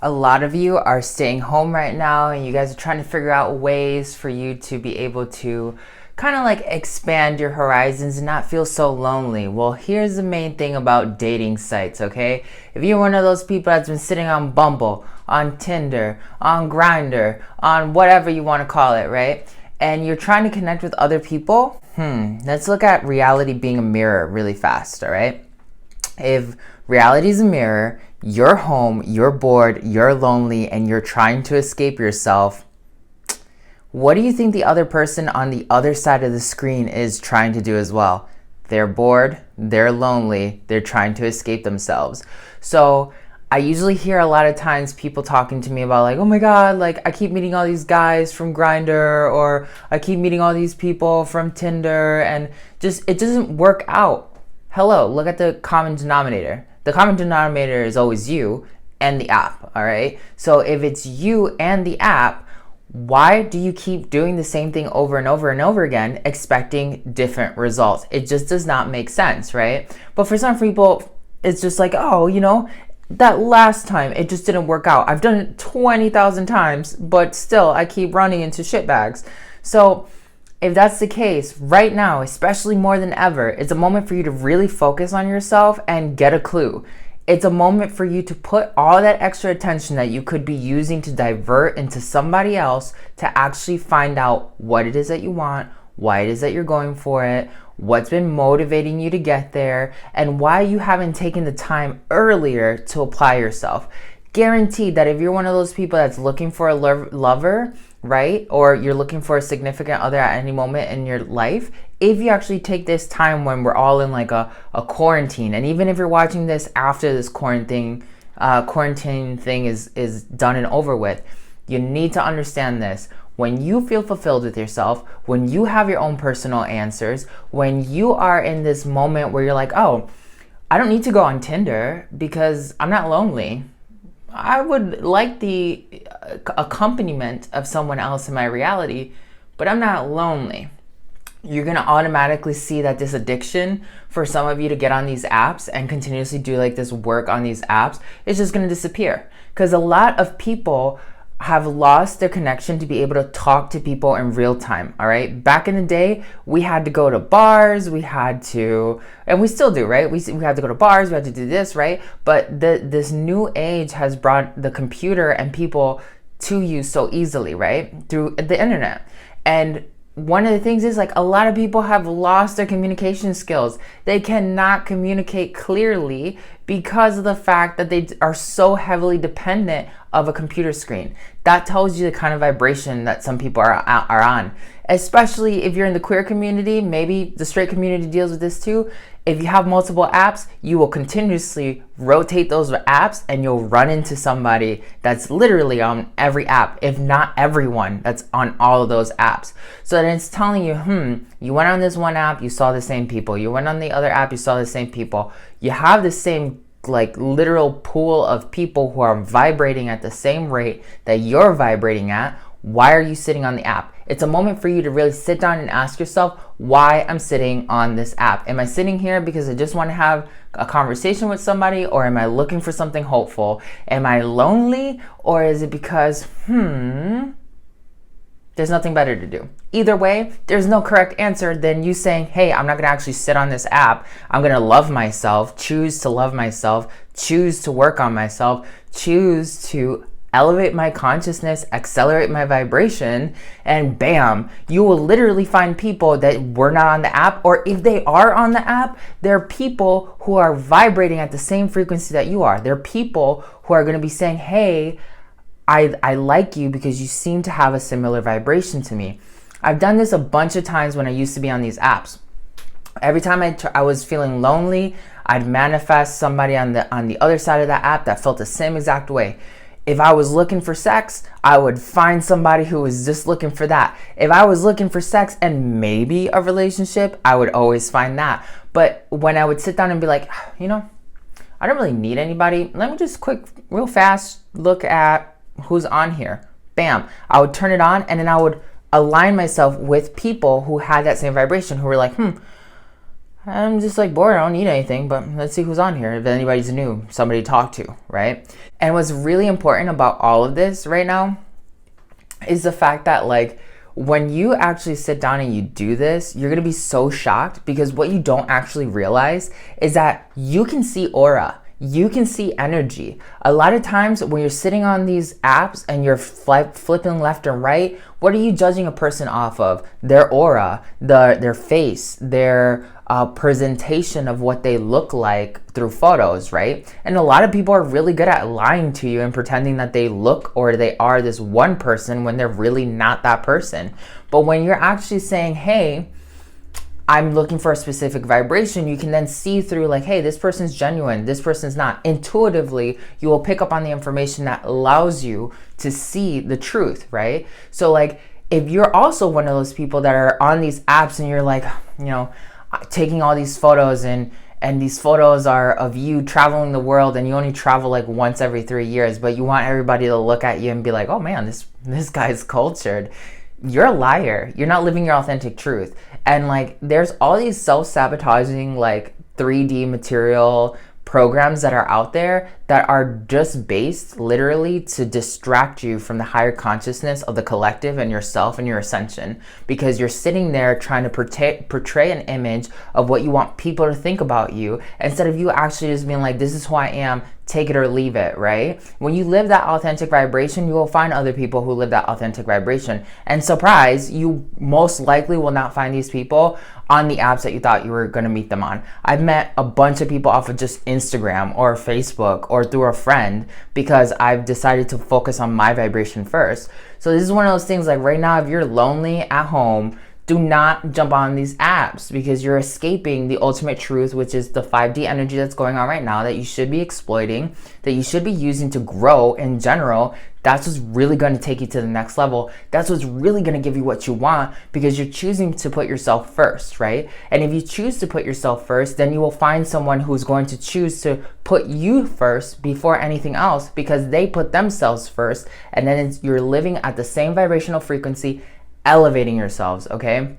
A lot of you are staying home right now and you guys are trying to figure out ways for you to be able to kind of like expand your horizons and not feel so lonely. Well, here's the main thing about dating sites, okay? If you're one of those people that's been sitting on Bumble, on Tinder, on Grindr, on whatever you want to call it, right? And you're trying to connect with other people, let's look at reality being a mirror really fast, all right? If reality is a mirror, you're home, you're bored, you're lonely, and you're trying to escape yourself, what do you think the other person on the other side of the screen is trying to do as well? They're bored, they're lonely, they're trying to escape themselves. So I usually hear a lot of times people talking to me about like, oh my God, like I keep meeting all these guys from Grindr, or I keep meeting all these people from Tinder, and just it doesn't work out. Hello, look at the common denominator. The common denominator is always you and the app, all right? So if it's you and the app, why do you keep doing the same thing over and over and over again, expecting different results? It just does not make sense, right? But for some people, it's just like, oh, that last time it just didn't work out. I've done it 20,000 times, but still I keep running into shitbags. So if that's the case, right now, especially more than ever, it's a moment for you to really focus on yourself and get a clue. It's a moment for you to put all that extra attention that you could be using to divert into somebody else to actually find out what it is that you want, why it is that you're going for it, what's been motivating you to get there, and why you haven't taken the time earlier to apply yourself. Guaranteed that if you're one of those people that's looking for a lover, right? Or you're looking for a significant other at any moment in your life, if you actually take this time when we're all in like a quarantine, and even if you're watching this after this quarantine thing is done and over with, you need to understand this. When you feel fulfilled with yourself, when you have your own personal answers, when you are in this moment where you're like, oh, I don't need to go on Tinder because I'm not lonely. I would like the accompaniment of someone else in my reality, but I'm not lonely. You're going to automatically see that this addiction for some of you to get on these apps and continuously do like this work on these apps is just going to disappear. Because a lot of people have lost their connection to be able to talk to people in real time, all right? Back in the day, we had to go to bars, and we still do, right? We had to go to bars, we had to do this, right? But this new age has brought the computer and people to you so easily, right? Through the internet. And one of the things is like a lot of people have lost their communication skills. They cannot communicate clearly because of the fact that they are so heavily dependent of a computer screen. That tells you the kind of vibration that some people are on. Especially if you're in the queer community, maybe the straight community deals with this too. If you have multiple apps, you will continuously rotate those apps and you'll run into somebody that's literally on every app, if not everyone that's on all of those apps. So then it's telling you, you went on this one app, you saw the same people. You went on the other app, you saw the same people. You have the same like literal pool of people who are vibrating at the same rate that you're vibrating at. Why are you sitting on the app? It's a moment for you to really sit down and ask yourself why I'm sitting on this app. Am I sitting here because I just want to have a conversation with somebody, or am I looking for something hopeful? Am I lonely, or is it because, there's nothing better to do? Either way, there's no correct answer than you saying, hey, I'm not going to actually sit on this app. I'm going to love myself, choose to love myself, choose to work on myself, choose to elevate my consciousness, accelerate my vibration, and bam, you will literally find people that were not on the app, or if they are on the app, they're people who are vibrating at the same frequency that you are. They're people who are going to be saying, hey, I like you because you seem to have a similar vibration to me. I've done this a bunch of times when I used to be on these apps. Every time I was feeling lonely, I'd manifest somebody on the other side of that app that felt the same exact way. If I was looking for sex, I would find somebody who was just looking for that. If I was looking for sex and maybe a relationship, I would always find that. But when I would sit down and be like, I don't really need anybody. Let me just real fast look at who's on here. Bam. I would turn it on, and then I would align myself with people who had that same vibration, who were like, I'm just like bored, I don't need anything, but let's see who's on here. If anybody's new, somebody to talk to, right? And what's really important about all of this right now is the fact that like when you actually sit down and you do this, you're gonna be so shocked, because what you don't actually realize is that you can see aura. You can see energy. A lot of times when you're sitting on these apps and you're flipping left and right, what are you judging a person off of? Their aura, their face, their presentation of what they look like through photos, right? And a lot of people are really good at lying to you and pretending that they look or they are this one person when they're really not that person. But when you're actually saying, hey, I'm looking for a specific vibration, you can then see through like, hey, this person's genuine, this person's not. Intuitively, you will pick up on the information that allows you to see the truth, right? So like, if you're also one of those people that are on these apps and you're like, you know, taking all these photos and these photos are of you traveling the world, and you only travel like once every 3 years, but you want everybody to look at you and be like, oh man, this guy's cultured. You're a liar. You're not living your authentic truth. And like, there's all these self-sabotaging like 3D material programs that are out there that are just based literally to distract you from the higher consciousness of the collective and yourself and your ascension, because you're sitting there trying to portray an image of what you want people to think about you, instead of you actually just being like, this is who I am, take it or leave it, right? When you live that authentic vibration, you will find other people who live that authentic vibration. And surprise, you most likely will not find these people on the apps that you thought you were gonna meet them on. I've met a bunch of people off of just Instagram or Facebook or through a friend, because I've decided to focus on my vibration first. So this is one of those things, like right now, if you're lonely at home, do not jump on these apps, because you're escaping the ultimate truth, which is the 5D energy that's going on right now that you should be exploiting, that you should be using to grow in general. That's what's really going to take you to the next level. That's what's really going to give you what you want, because you're choosing to put yourself first, right? And if you choose to put yourself first, then you will find someone who's going to choose to put you first before anything else, because they put themselves first. And then you're living at the same vibrational frequency, elevating yourselves, okay?